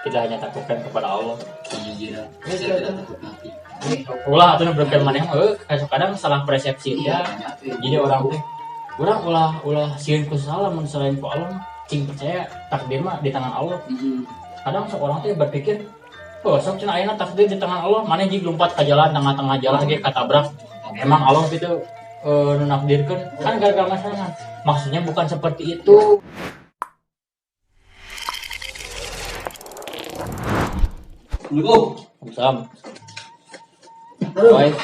kita hanya takutkan kepada Allah. Iya, saya tidak takut mati. Ulah atau berpikir maneh kadang salah persepsi ya. Jadi orang teh ulah sieun ku salah mun selain ku Allah cing percaya takdir mah di tangan Allah. Kadang seorang teh berpikir oh sok cenah ayeuna takdir di tangan Allah maneh jig lompat ka jalan tengah-tengah jalan ge katabrak. Emang Allah gitu nakdirkeun kan gara-gara masalah. Maksudnya bukan seperti itu. Assalamualaikum. Baik.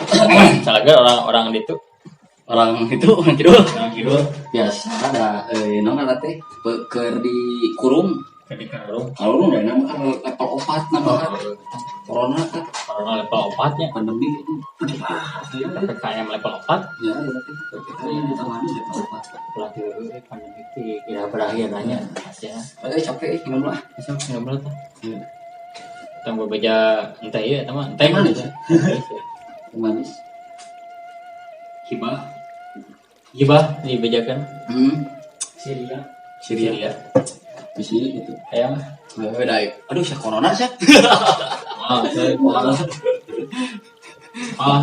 Salaga orang itu Orang kidul biasa ada naon teh keur di kurung ketika lu kalau nu nama kan level 4 nama corona kan corona level 4-nya pandemi itu PPKM level 4 ya berarti PPKM ditangani level 4 pelatih pandemi kira berakhir nanya ya capek gimana lah bisa nggak tuh tambah beja entah ya teman entah manis manis hibah dibejakan Syria di sini gitu ayam aduh saya corona sih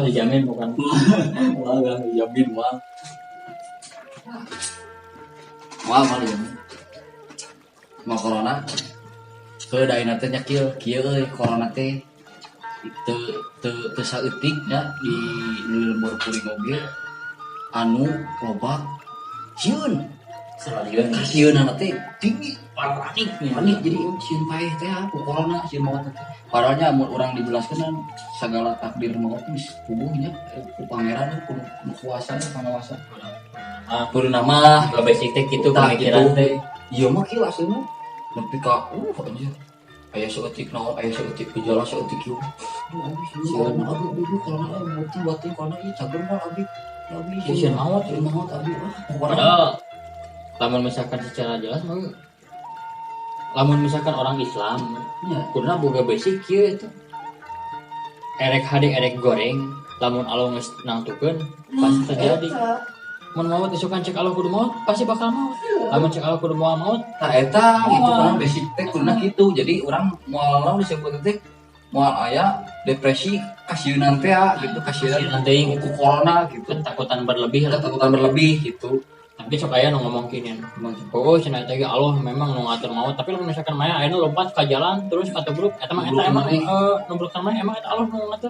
dijamin bukan enggak dijamin mal dijamin mau corona ke daerah teh nyakil kieu euy corona teh teu saeutik nya di lembur kuring oge anu loba sieun sieun teh tinggi panik jadi sieun paeh teh aku corona sieun maot teh padahal mun urang dijelaskeun segala takdir maot geus puguhnya ku pangeran ku kuasa panguasa kudu nama basic teh kitu pemikiran teh ieu mah kieu aslinya nepi ka anjir aya saeutik naon aya saeutik gejala saeutik ieu sieun abi corona meuti batin corona ieu cager mah abi sieun maot abi padahal lamun misalkan secara jelas mah lamun misalkan orang Islam ya kuduna boga basic kieu eta erek hade erek goreng lamun Allah geus nangtukeun pasti terjadi mun maut isukan cek Allah kudu maut pasti bakal maut lamun cek Allah kudu maut tah eta gitu kan basic teh kuduna kitu jadi urang moal disebut teh moal aya depresi kasieun teh gitu kasieun nanti ku corona gitu ketakutan berlebih gitu tapi sok aya nu ngomong kini oh cenah teh Allah memang nu ngatur maut tapi lamun misalkan maya aya nu lompat ka jalan terus ka tubruk eta mah eta emang nubrukan mah emang eta Allah nu ngatur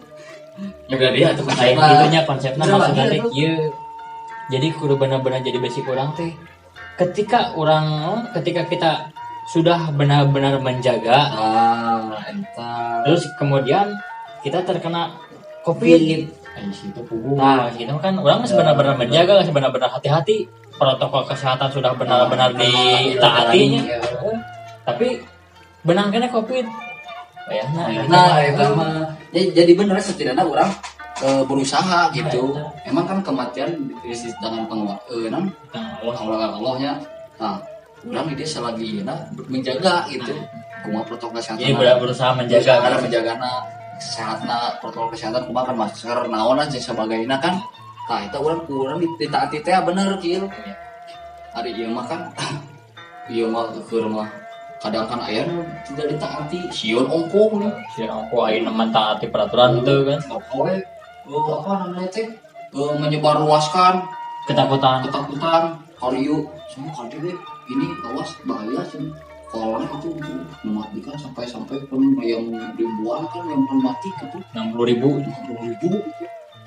juga dia atuh lain kitunya konsepna maksudna teh kieu jadi kudu benar-benar jadi basic orang teh ketika kita sudah benar-benar menjaga terus kemudian kita terkena COVID nah itu kan orang sebenarnya menjaga sebenarnya hati-hati protokol kesehatan sudah benar-benar ditaatinya tapi benang kena COVID nah itu mah jadi benar setidaknya orang berusaha gitu. Emang kan kematian di tangan Allahnya. Nah, orang ini selagi menjaga gitu. Kumaha protokol kesehatan. Jadi berusaha menjaga karena menjagana kesehatan protokol kesehatan kumaha kan masker naon aja sebagainya kan. Nah, itu urang ditaati teh bener kieu. Ari ieu mah kan ieu mah keur mah kadang kan aya tidak ditaati sieun ongko ayeuna mah taati peraturan teu kan. Apa namanya teh menyebarluaskan ketakutan kaliu semua kali ini awas bahaya sih corona itu mematikan sampai pun yang ribuan kan yang mati itu 60.000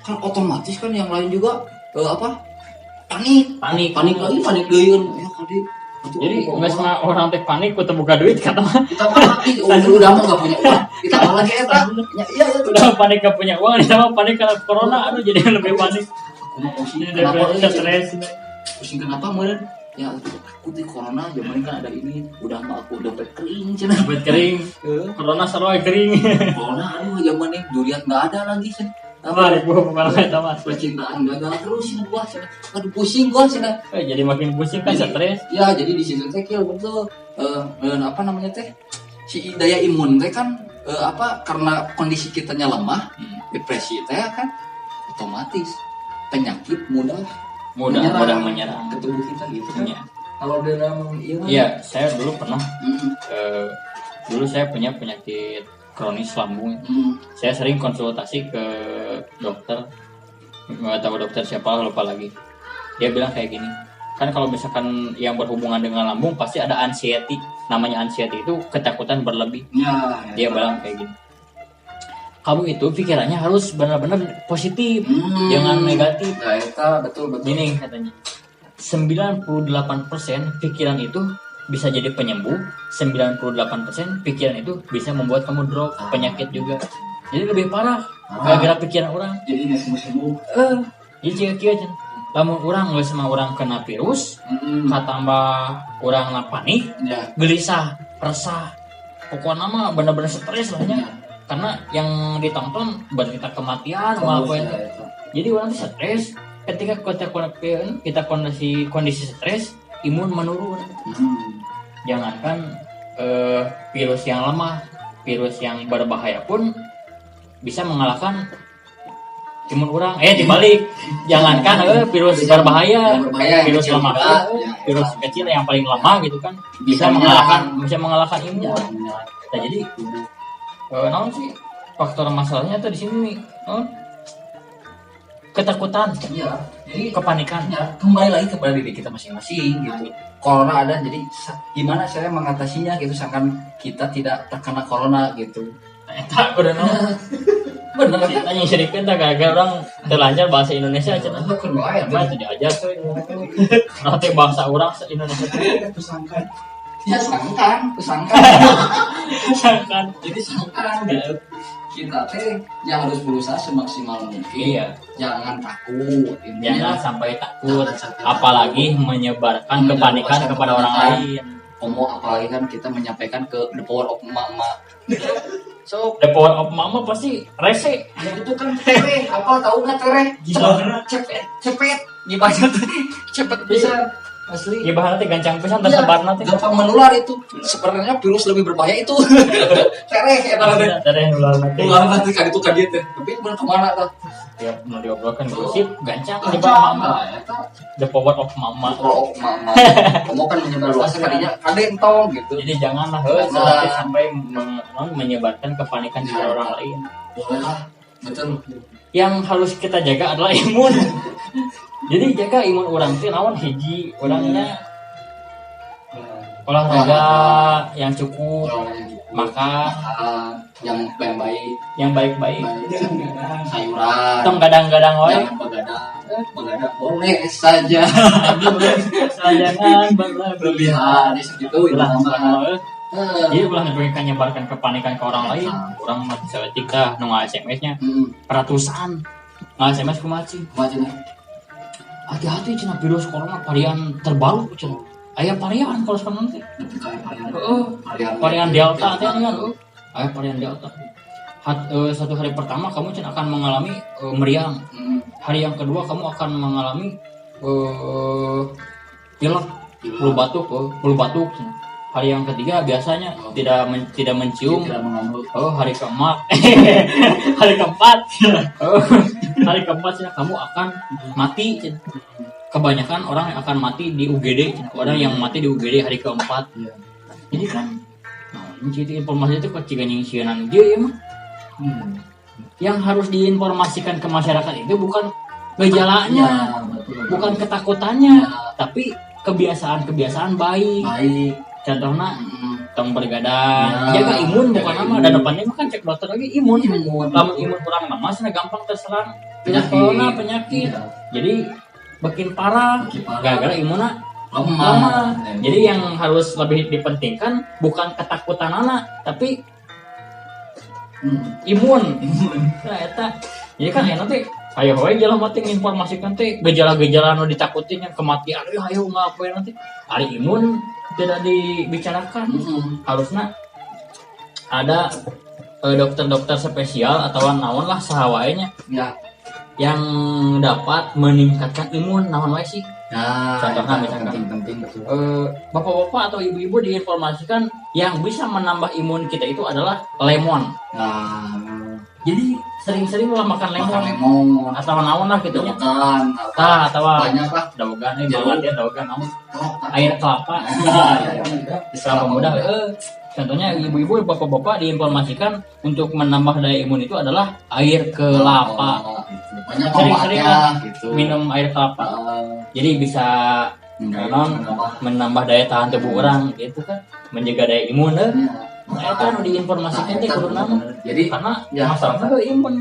kan otomatis kan yang lain juga panik deueun ya kali jadi nggak semua orang teh panik kudu buka duit kata mah kita udah mah nggak punya uang kita lagi eta iya udah panik nggak punya uang kita mah panik karena corona jadi lebih panik kenapa stres pusing kenapa meureun ya aku di corona zaman kan ada ini udah mah aku dompet kering cenah corona sarua kering corona zaman ini durian nggak ada lagi cenah apa gua bukan eta mah percintaan gagal terus cenah gua cenah aduh pusing gua cenah jadi makin pusing kan stres ya jadi di situ teh kieu betul apa namanya teh si daya imun teh kan karena kondisi kitanya lemah depresi teh kan otomatis penyakit mudah menyerang ke tubuh kita gitu kan ya. Kalau dalam iya saya dulu pernah dulu saya punya penyakit kronis lambung. Saya sering konsultasi ke dokter, nggak tahu dokter siapa, lupa lagi. Dia bilang kayak gini, kan kalau misalkan yang berhubungan dengan lambung pasti ada anxiety. Namanya anxiety itu ketakutan berlebih. Dia bilang kayak gini, kamu itu pikirannya harus benar-benar positif, jangan negatif. Nah, itu betul. Gini katanya, 98% pikiran itu bisa jadi penyembuh, 98% pikiran itu bisa membuat kamu drop penyakit juga. Jadi lebih parah gara-gara pikiran orang. Jadi nggak sembuh. Jadi cek lamun orang nggak sama orang kena virus, katambah orang panik, gelisah, resah, pokoknya mah benar-benar stres lahnya. Karena yang ditonton berita kematian apa itu. Jadi orang tuh stres. Ketika kita kondisi stres, imun menurun. Jangankan virus yang lemah, virus yang berbahaya pun bisa mengalahkan imun orang. Dibalik, jangankan virus berbahaya, virus lemah, virus kecil yang paling lemah gitu kan bisa mengalahkan imun. Nah, jadi namun sih faktor masalahnya tuh di sini nih, ketakutan, jadi kepanikan. Kembali lagi kepada diri kita masing-masing gitu. Corona ada, jadi gimana saya mengatasinya gitu, seakan kita tidak terkena corona gitu. Tak bener bener kita nyisirikeun teh gara-gara orang terlancar bahasa Indonesia cenah. Mah teu diajar tuh. Nanti bahasa orang Indonesia Pesangkan. Ya sangkan. Jadi sangkan gitu. Kita teh yang harus berusaha semaksimal mungkin. Iya. Jangan takut. Jangan sampai takut, apalagi menyebarkan kepanikan kepada orang lain. Apalagi kan kita menyampaikan ke the power of mama. So, the power of mama pasti rese. Ya itu kan tereh. Apa tahu nggak tereh? Cepet. Gimana tuh? Cepet bisa. Asli. Ya bahan nanti gancang pisan tersebar nanti. Gampang menular itu. Sebenarnya virus lebih berbahaya itu. Tereh ya namanya. Tereh nular nanti. Nular nanti kan itu dia teh. Tapi bener kemana tuh? Ya mau diobrolkan gosip gancang nyebar mama. The power of mama. Mama kan menyebar luas kalinya ada entong gitu. Jadi janganlah sampai menyebarkan kepanikan di orang lain. Bolehlah. Betul. Yang harus kita jaga adalah imun. Jadi jaga imun orang teh naon hiji orangnya olahraga yang cukup, makan yang baik-baik, sayuran, tong gadang-gadang wae. Begadang boleh saja. Jangan berlebihan di situ itu nama. Jadi ulah nyebarkan kepanikan ke orang lain. Orang mah bisa tika nu SMS-nya ratusan. SMS kumaha sih? Hati-hati cina virus corona varian terbaru cina. Aya varian kalau sekarang nanti. Varian Delta teh kan. Aya varian Delta. Satu hari pertama kamu cina akan mengalami meriang. Hari yang kedua kamu akan mengalami pilek, bulu batuk cina. Hari yang ketiga biasanya tidak mencium. Hari keempat. Hari keempat sih kamu akan mati. Kebanyakan orang yang akan mati di UGD. Orang yang mati di UGD hari keempat. Jadi kan, jadi informasi itu ketika nyingsianan dia ya mah. Yang harus diinformasikan ke masyarakat itu bukan gejalanya, bukan ketakutannya, tapi kebiasaan baik. Contohnya tong bergadang, jaga imun bukan nama dan depannya mah kan cek dokter lagi imun. Lamun imun kurang nama sana gampang terserang virus corona penyakit. Jadi makin parah gara-gara imunnya lemah. Jadi yang harus lebih dipentingkan bukan ketakutan anak, tapi imun. Nah eta. Jadi kan nanti ayo we jalan mati informasikan teh gejala-gejala anu ditakutin yang kematian. Ayo ngapain nanti? Hari imun tidak dibicarakan. Harusnya ada dokter-dokter spesial atau naon lah sahawainya yang dapat meningkatkan imun naon wae sih. Contohnya misalkan penting. bapak-bapak atau ibu-ibu diinformasikan yang bisa menambah imun kita itu adalah lemon. Jadi sering-sering lah makan lemon atau naon lah gitu nya. Atau banyak lah daogan daogan naon. Air kelapa. Bisa mudah Contohnya ibu-ibu, bapak-bapak diinformasikan untuk menambah daya imun itu adalah air kelapa. Gitu. Banyak Sering-sering manfaatnya gitu. minum air kelapa. Jadi bisa Menambah. menambah daya tahan tubuh orang gitu kan, menjaga daya imun. Saya kan diinformasikan teh kudu naon. Jadi Karena ya, masyarakat imun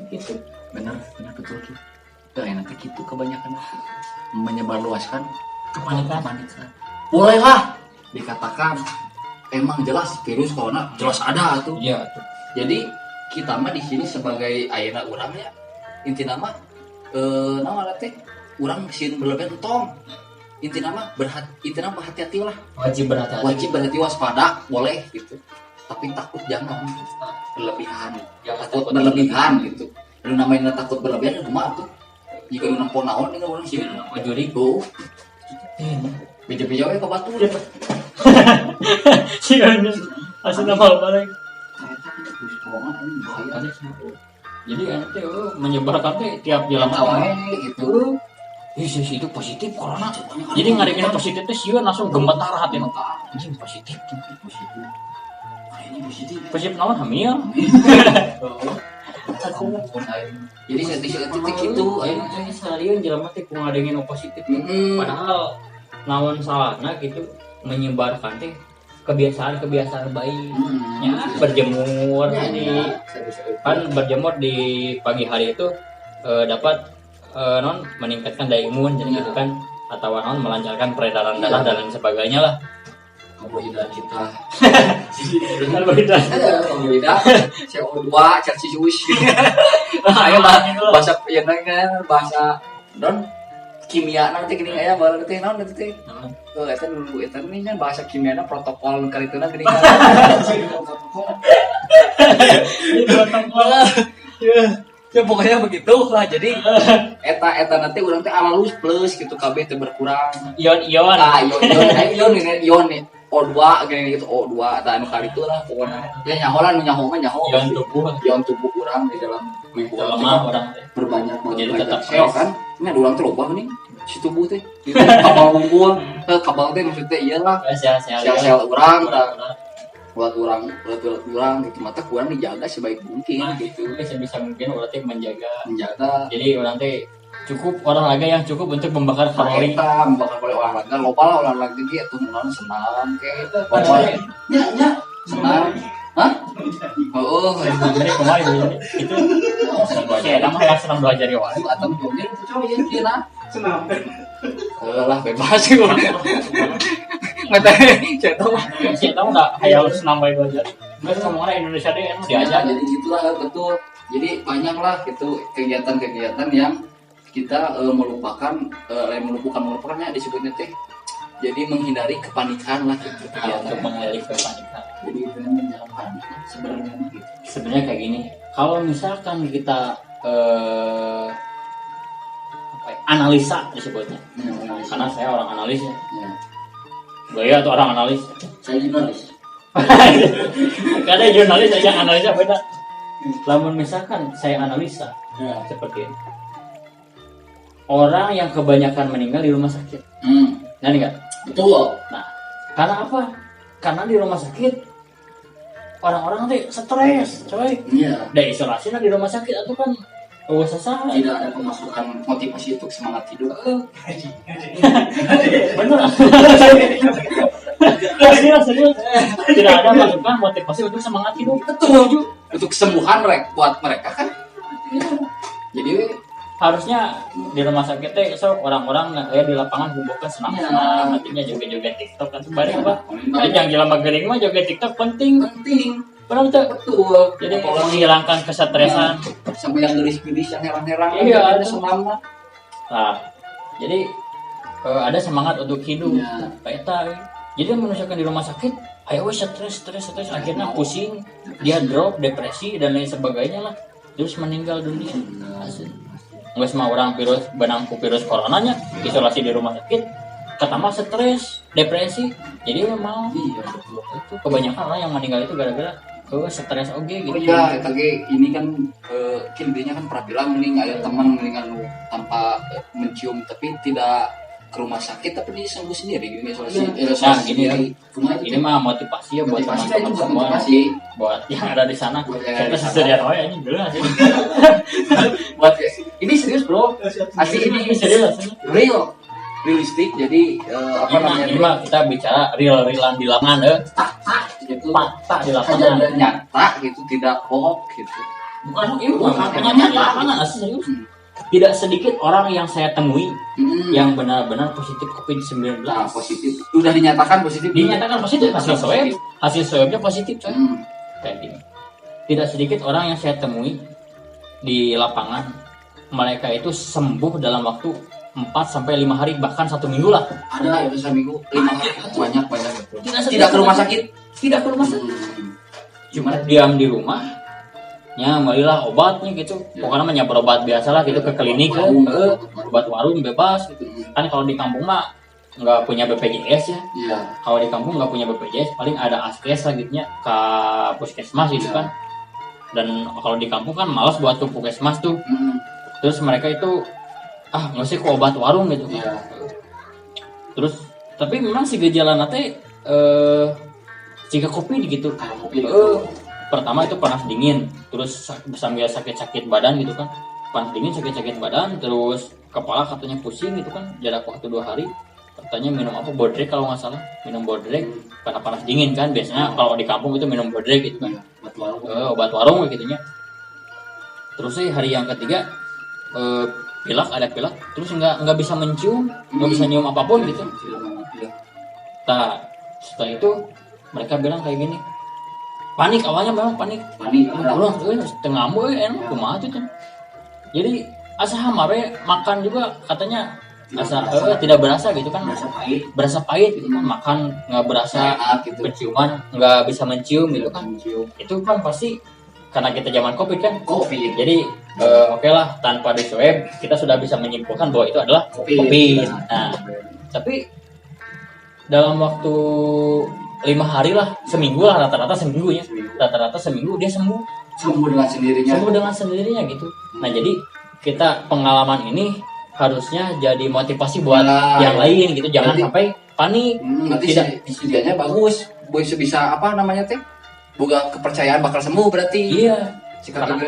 gitu. benar betul gitu. Nanti gitu kebanyakan menyebarluaskan kepanikan. Bolehlah dikatakan emang jelas virus corona jelas ada tuh. Iya. Jadi kita mah di sini sebagai ayeuna urang ya inti nama nama teh urang sieun berlebihan tong. Inti nama berhati-hati lah. Wajib berhati-hati. Wajib berhati waspada boleh gitu. Tapi takut jangan berlebihan. Takut berlebihan gitu. Lu namanya takut berlebihan kumaha tuh? Jika lu nampo naon dengan urang sieun Majuri tuh. Beja-beja we ka batu. Sian asal nama balik. Jadi nanti menyebarkan teh tiap jalan gitu. Yesus itu positif corona. Jadi ngadekeun positif teh sieun langsung gemetar hati. Anjing positif. Positif naon hamil. Jadi titik itu Ini seharian jelema teh ku ngadekeun positif. Padahal naon salahna gitu menyebarkan teh kebiasaan baik. Ya, berjemur berjemur di pagi hari itu dapat non meningkatkan daya imun jadi gitu kan, atau non melancarkan peredaran darah dan lain sebagainya lah. Karbohidrat kita. Karbohidrat. CO2 Celsius. Ayo lah bahasa yang kan bahasa don kimia nanti gini aya baru teh naon teh. Eta dulu eta ini kan bahasa kimiana protokol kalituna gini kan. Protokol. Ya pokoknya begitu lah. Jadi eta nanti urang teh alus plus gitu KB teh berkurang. Ion. Ion nih. O2 gini gitu O2 atau anu kali itu lah pokoknya. Ya nyaho ion tubuh urang di dalam orang berbanyak jadi tetap sel kan. Ini ada urang teh loba nih si tubuh teh. Kapal unggul, kapal teh maksudnya iyalah. Sel urang buat orang gitu mata kurang dijaga sebaik mungkin gitu. Sebisa mungkin orang teh menjaga. Jadi orang teh cukup olahraga yang cukup untuk membakar kalori. Membakar kalori olahraga loba lah olahraga gitu mun senam kayak nya senam. Hah? Oh, jadi kemarin itu saya nama yang senam belajar ya wae atau jogging itu coba ya nah. Senam. Lah bebas sih. Nggak saya tahu nggak hayal senam baik belajar. Nggak semua orang Indonesia deh emang diajar. Jadi gitulah betul. Jadi banyak lah gitu kegiatan-kegiatan yang kita melupakannya disebutnya teh. Jadi menghindari kepanikan lah gitu. Untuk menghindari kepanikan. Jadi itu menjauhkan sebenarnya gitu. Sebenarnya kayak gini. Kalau misalkan kita analisa disebutnya. Karena saya orang analis ya. Gaya atau orang analis? Saya jurnalis. Karena jurnalis aja analisa beda. Namun misalkan saya analisa seperti ini. Orang yang kebanyakan meninggal di rumah sakit. Nah, enggak? Betul. Nah, karena apa? Karena di rumah sakit orang-orang tuh stres, coy. Iya. Dari isolasi di rumah sakit itu kan sesah. Tidak ada pemasukan motivasi untuk semangat hidup. Benar. Serius. Tidak ada masukan motivasi untuk semangat hidup. Betul. Untuk kesembuhan buat mereka kan. Jadi harusnya di rumah sakit teh orang-orang di lapangan kumpulkan senam-senam, artinya joget-joget TikTok kan sebenarnya apa? Yang jelema gering mah joget TikTok penting. Benar betul. Jadi menghilangkan kesetresan. Sampai yang gelis-gelis yang heran-heran. Iya, ada semangat. Nah, jadi ada semangat untuk hidup. Kayak eta. Jadi manusia kan di rumah sakit, ayo stres akhirnya pusing, dia drop, depresi dan lain sebagainya lah. Terus meninggal dunia. Nggak semua orang benangku virus coronanya isolasi di rumah sakit, ketambah stres, depresi. Jadi memang itu kebanyakan orang yang meninggal itu gara-gara stres gitu. Oh iya, ini kan kindinya kan pernah bilang mending ada teman meninggal tanpa mencium tapi tidak ke rumah sakit tapi dia sembuh sendiri gini isolasi. Nah, ini mah motivasi ya buat Motivasi teman-teman itu semua, motivasi. buat yang ada di sana. Buat yang ada Kita di sana. seserian wae ini dulu sih. Buat ini serius bro, asli ini serius. realistik. Jadi apa namanya? Ini mah kita bicara real-realan di lapangan Itu fakta di saja lapangan. dan nyata gitu, tidak hoax gitu. Bukan itu kenyataan di lapangan asli serius. Tidak sedikit orang yang saya temui yang benar-benar positif COVID-19. Nah, positif sudah dinyatakan positif. Dinyatakan positif hasil swabnya positif coy. Kayak gini. Tidak sedikit orang yang saya temui di lapangan, mereka itu sembuh dalam waktu 4 sampai 5 hari, bahkan 1 minggu lah. Ada itu seminggu 5 hari banyak gitu. Tidak ke rumah sakit. Tidak ke rumah sakit. Cuma diam di rumah. Ya, marilah obatnya gitu. Pokoknya mah nyabar obat biasa lah gitu ke klinik kan. Obat warung bebas gitu. Kan kalau di kampung mah nggak punya BPJS ya. Iya. Kalau di kampung nggak punya BPJS, paling ada askes lah gitu nya ke puskesmas gitu kan. Dan kalau di kampung kan malas buat ke puskesmas tuh. Terus mereka itu nggak sih ke obat warung gitu kan. Iya. Terus tapi memang si gejala nate jika kopi gitu. Pertama itu panas dingin, terus sambil sakit-sakit badan gitu kan, panas dingin sakit-sakit badan, terus kepala katanya pusing gitu kan, jarak waktu 2 hari, katanya minum apa bodrek kalau nggak salah, minum bodrek karena panas dingin kan, biasanya kalau di kampung itu minum bodrek gitu kan, obat warung gitunya. Terus hari yang ketiga ada pilek, terus nggak bisa mencium, nggak bisa nyium apapun gitu. Nah setelah itu mereka bilang kayak gini. Panik awalnya memang panik. Udah setengah enak kumaha tuh kan. Jadi asa hamare makan juga katanya asa tidak berasa gitu kan. Berasa pahit gitu kan. Makan nggak berasa gitu. penciuman, nggak bisa mencium gitu kan. Itu kan pasti karena kita zaman Covid kan. Covid. Jadi oke lah tanpa di swab kita sudah bisa menyimpulkan bahwa itu adalah Covid. Nah, tapi dalam waktu 5 hari lah, seminggu lah rata-rata seminggu ya. Rata-rata seminggu dia sembuh dengan sendirinya gitu. Nah jadi kita pengalaman ini harusnya jadi motivasi buat yang lain gitu, jangan sampai panik. Nanti setidaknya bagus, bisa apa namanya teh, boga kepercayaan bakal sembuh berarti. Iya. Karena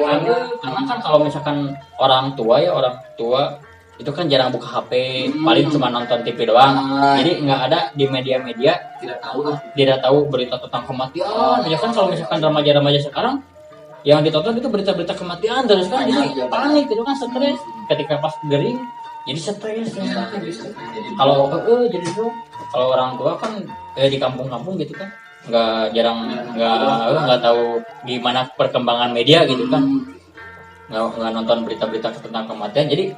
kan kalau misalkan orang tua itu kan jarang buka HP, paling cuma nonton TV doang. Jadi nggak ada di media-media, tidak tahu berita tentang kematian. Ya kan kalau misalkan remaja-remaja sekarang yang ditonton itu berita-berita kematian terus kan, jadi panik itu kan, stres. Ketika pas gering jadi stres. Kalau jadi itu kalau orang tua kan di kampung-kampung gitu kan nggak tahu gimana perkembangan media gitu kan, nggak nonton berita-berita tentang kematian, jadi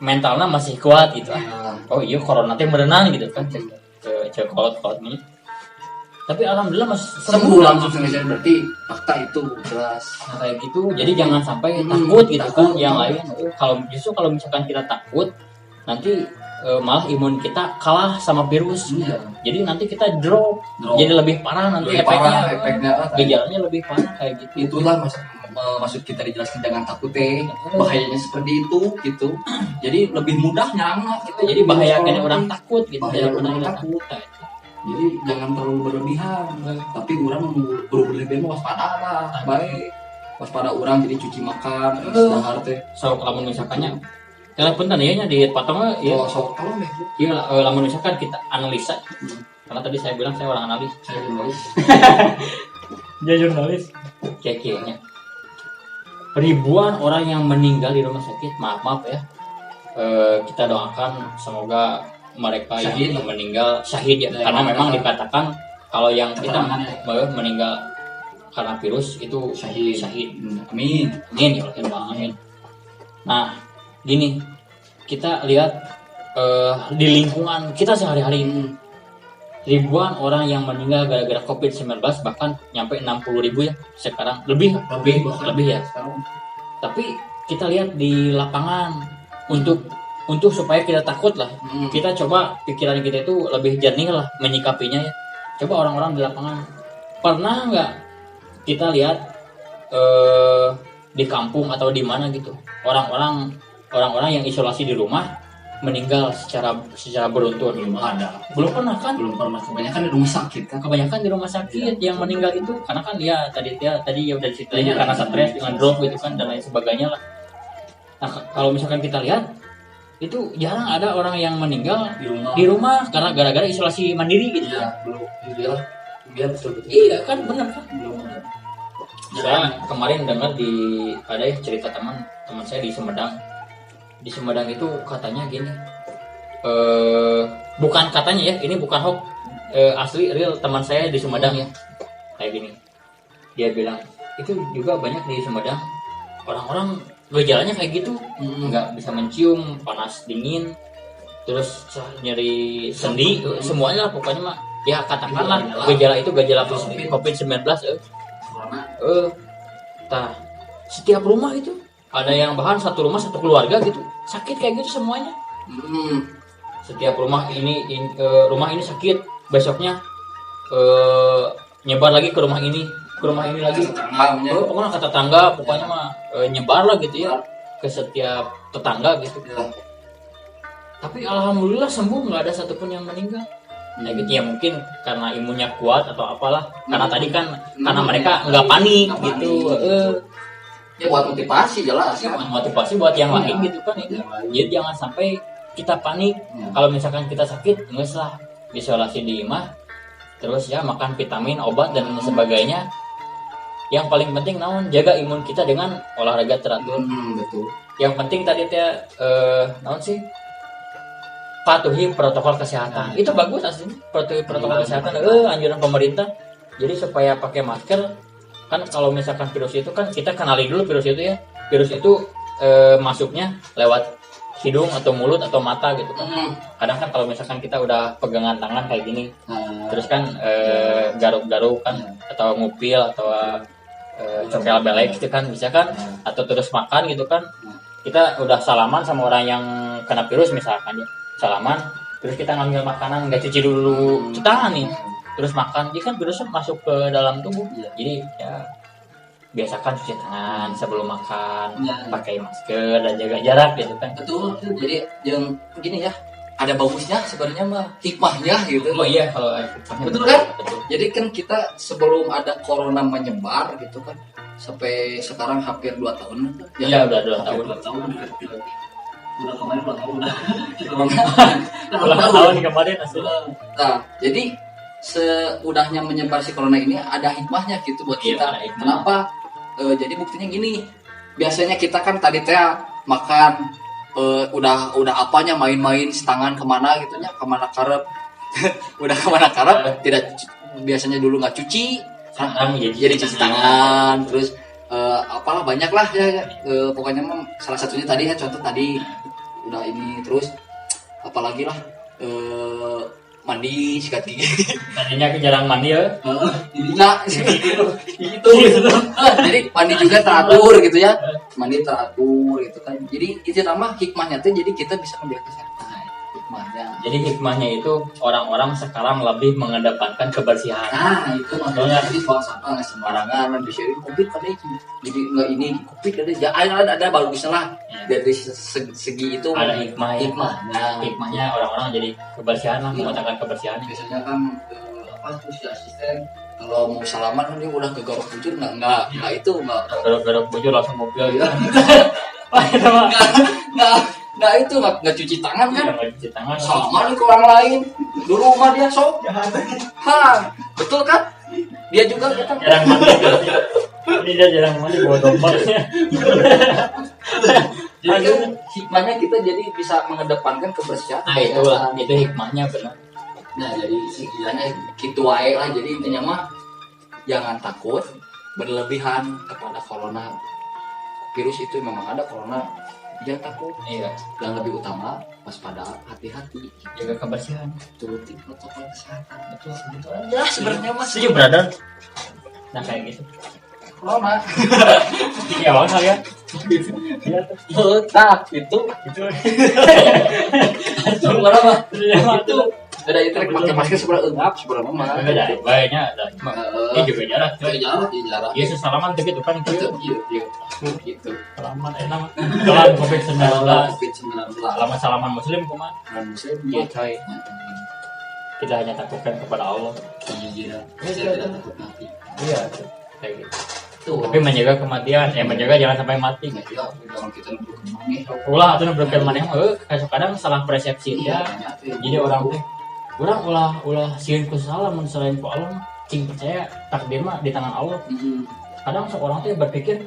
mentalnya masih kuat gitu. Oh iya corona teh berenang gitu kan, cek kolot ini. Tapi alhamdulillah masih sembuh langsung berarti fakta itu jelas. Nah, kayak gitu. Jadi jangan sampai takut gitu kan yang lain. Kalau misalkan kita takut, nanti malah imun kita kalah sama virus. Jadi nanti kita drop. Jadi lebih parah nanti efeknya gejalanya lebih parah kayak gitu. Itulah maksud kita dijelaskan dengan takut bahayanya seperti itu gitu. Jadi lebih mudah nyerang gitu. Jadi bahayanya orang takut gitu. Orang takut. Jadi jangan terlalu berlebihan. Tapi orang berlebihan waspada lah. Baik. Waspada orang jadi cuci makan, istirahat teh. So kalau misalkannya punten ya di patong ya. Sok tolong ya. Iya, lamun misalkan kita analisa. Karena tadi saya bilang saya orang analis. Saya jurnalis. Dia jurnalis. Kayaknya ribuan orang yang meninggal di rumah sakit, maaf ya, kita doakan semoga mereka syahid. Yang meninggal syahid ya, karena memang dikatakan kalau yang kita meninggal karena virus itu syahid. Amin ya Allah, amin. Nah gini, kita lihat di lingkungan kita sehari-hari ini ribuan orang yang meninggal gara-gara COVID-19, bahkan nyampe 60.000 ya sekarang, lebih ya. Tapi kita lihat di lapangan untuk supaya kita takut lah, kita coba pikiran kita itu lebih jernih lah menyikapinya ya. Coba orang-orang di lapangan, pernah nggak kita lihat di kampung atau di mana gitu orang-orang yang isolasi di rumah meninggal secara beruntun. Belum pernah kan? Belum pernah. Kebanyakan di rumah sakit kan. Kebanyakan di rumah sakit yang meninggal itu karena kan dia tadi ya udah ceritanya karena stres dengan drop gitu kan dan lain sebagainya lah. Nah, kalau misalkan kita lihat itu jarang ada orang yang meninggal di rumah karena gara-gara isolasi mandiri gitu. Iya, belum. Iya betul. Iya kan, benar kan? Belum ada. Saya kemarin dengar ada cerita teman saya di Sumedang. Di Sumedang itu katanya gini. Bukan katanya ya, ini bukan hoax. Asli real teman saya di Sumedang ya. Kayak gini. Dia bilang, itu juga banyak di Sumedang orang-orang gejalanya kayak gitu, nggak bisa mencium, panas dingin, terus nyeri sendi, semuanya lah pokoknya mah. Ya katakanlah gejala itu gejala COVID-19. Setiap rumah itu ada yang bahkan satu rumah satu keluarga gitu sakit kayak gitu semuanya. Setiap rumah rumah ini sakit, besoknya nyebar lagi ke rumah ini lagi. Pokoknya ke tetangga, pokoknya mah nyebar lah gitu ya ke setiap tetangga gitu. Tapi alhamdulillah sembuh, nggak ada satupun yang meninggal. Nah gitu ya, mungkin karena imunnya kuat atau apalah. Karena tadi kan karena mereka nggak panik gitu. Ya buat motivasi jelas. Motivasi buat yang lain gitu kan itu. Jadi jangan sampai kita panik. Kalau misalkan kita sakit, nggak lah isolasi di rumah. Terus ya makan vitamin, obat dan sebagainya. Yang paling penting jaga imun kita dengan olahraga teratur. Betul. Yang penting tadi sih? Patuhi protokol kesehatan. Itu bagus aslinya. Patuhi protokol kesehatan. Anjuran pemerintah. Jadi supaya pakai masker. Kan kalau misalkan virus itu kan kita kenali dulu virus itu ya. Virus itu masuknya lewat hidung atau mulut atau mata gitu kan. Kadang kan kalau misalkan kita udah pegangan tangan kayak gini, terus kan garuk-garuk kan atau ngupil atau cokel belek gitu kan bisa kan, atau terus makan gitu kan. Kita udah salaman sama orang yang kena virus misalkan ya. Salaman, terus kita ngambil makanan nggak cuci dulu tangan nih, terus makan, jadi kan virusnya masuk ke dalam tubuh. Jadi ya biasakan cuci tangan sebelum makan, pakai masker dan jaga jarak gitu kan. Betul. Jadi yang begini ya, ada bagusnya sebenarnya mah hikmahnya gitu. Oh iya, kalau betul kan? Betul. Jadi kan kita sebelum ada corona menyebar gitu kan, sampai sekarang hampir 2 tahun. Iya, udah 2 tahun. Udah kemarin 2 tahun. Ulang tahun kemarin asli. Nah, jadi seudahnya menyebar si corona ini ada hikmahnya gitu buat kita. Kenapa? Jadi buktinya gini. Biasanya kita kan tadi makan udah apanya main-main setangan kemana gitunya, kemana karep. Udah kemana karep tidak biasanya dulu nggak cuci, jadi cuci tangan, terus apalah banyak lah ya, pokoknya salah satunya tadi ya, contoh tadi udah ini, terus apalagi lah mandi, sikat gigi. Tadinya jarang mandi ya. Jadinya gitu. Jadi mandi juga teratur gitu ya. Mandi teratur gitu kan. Jadi itu nama hikmahnya tuh, jadi kita bisa menjaga kesehatan. Hikmahnya. Jadi hikmahnya itu orang-orang sekarang lebih mengedepankan kebersihan. Nah, itu makanya jadi buang sampah nggak sembarangan, bisa ini Covid kan itu. Jadi nggak ini Covid ada, ada bagusnya lah. Dari segi itu ada hikmahnya orang-orang jadi kebersihan lah, mengutamakan kebersihan. Biasanya kan tuh si asisten kalau mau salaman kan dia udah ke garuk bujur nggak garuk bujur langsung mobil gitu. Nggak itu nggak cuci tangan kan? Nggak cuci tangan. Salaman ke orang lain di rumah dia sok. Betul kan? Dia juga kita jarang mandi. Dia jarang mandi bawa dompernya. Jadi kan hikmahnya kita jadi bisa mengedepankan kebersihan. Nah itu hikmahnya benar. Nah jadi istilahnya gitu wae lah. Jadi intinya mah jangan takut berlebihan kepada corona. Virus itu memang ada, corona jangan takut. Iya. Yang lebih utama waspada, hati-hati, jaga kebersihan, turuti protokol kesehatan. Betul. Ya sebenarnya mas. Setuju brother. Nah kayak gitu. Corona. Iya banget ya. Tak itu. Corona mah. Itu Ada itu pakai masker sebelah enggak sebelah mama. Ada banyak ada. Ini juga jarak. Jarak. Yesus salaman tuh gitu kan gitu. Gitu. Salaman enak. Kalau COVID-19. COVID-19. Salaman muslim kumaha? Muslim. Iya coy. Kita hanya takutkan kepada Allah. Iya. Saya tidak takut mati. Iya, kayak gitu. Tapi menjaga kematian, menjaga jangan sampai mati. Ya, orang kita berkembang nih. Ulah atau berkembang maneh kadang salah persepsi ya. Jadi orang teh ulah sieun ku salah mun selain ku Allah cing percaya takdir mah di tangan Allah. Kadang seorang teh berpikir,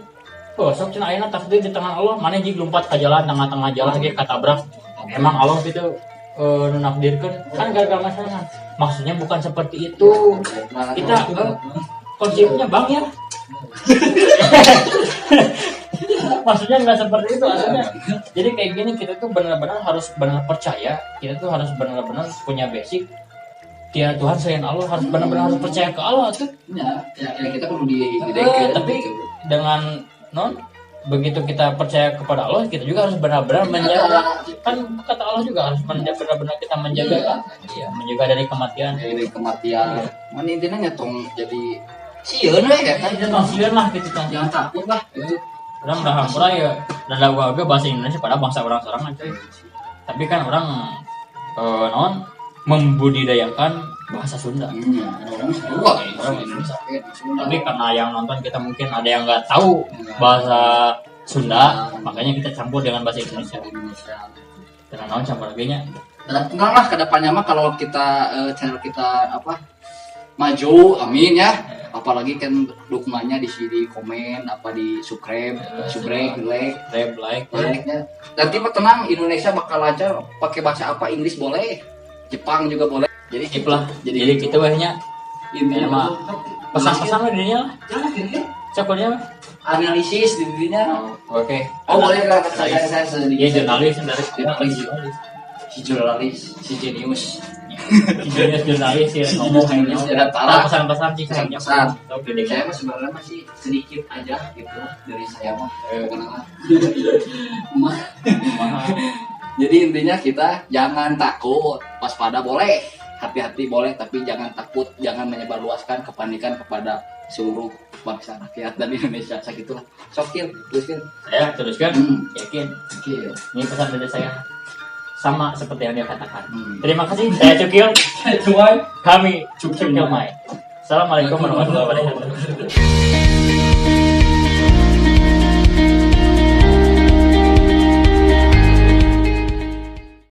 "Oh, sok cenah ayeuna takdir di tangan Allah, maneh jig lompat ka jalan tengah-tengah jalan ge katabrak." Emang Allah gitu menakdirkan kan gagal masalah. Maksudnya bukan seperti itu. Kita konsepnya Bang ya. Maksudnya nggak seperti itu aslinya. Jadi kayak gini kita tuh benar-benar harus benar percaya. Kita tuh harus benar-benar punya basic. Tiada Tuhan selain Allah, harus benar-benar harus percaya ke Allah tuh. Ya kita perlu tapi dengan begitu kita percaya kepada Allah, kita juga harus benar-benar menjaga. Kan kata Allah juga harus benar-benar kita menjaga kan? Iya, menjaga dari kematian. Dari kematian. Mana intinya nyetong jadi sieun we ya kan. Sieun lah gitu kan. Jangan takut lah. Orang udah hampura ya, dan lagu bahasa Indonesia pada bangsa orang sorangan coy. Tapi kan orang membudidayakan bahasa Sunda. Orang Indonesia. Tapi karena yang nonton kita mungkin ada yang nggak tahu bahasa Sunda, makanya kita campur dengan bahasa Indonesia. Karena naon campur lagi-nya. Enggak lah kedepannya mah kalau kita channel kita maju, amin ya. Apalagi kan dukungannya di sini komen di subscribe, like ya. Nanti mah tenang, Indonesia bakal lancar. Pakai bahasa apa? Inggris boleh, Jepang juga boleh. Jadi sip lah. Jadi kita wehnya ini mah pesan-pesan di dunia lah. Cokonya analisis di dunia. Oke. Boleh kan saya sedikit. Iya jurnalis Si jurnalis, si jenius. Jurnalis ya ngomong hanya pesan-pesan sih kayaknya. Saya mah sebenarnya masih sedikit aja gitu dari saya mah. Jadi intinya kita jangan takut, waspada boleh, hati-hati boleh, tapi jangan takut, jangan menyebarluaskan kepanikan kepada seluruh bangsa rakyat dan Indonesia. Segitulah. Sokil, teruskan. Saya teruskan. Yakin. Ini pesan dari saya. Sama seperti yang dia katakan. Terima kasih. Saya Cukil. Kami Cukil Mai. Assalamualaikum warahmatullahi wabarakatuh.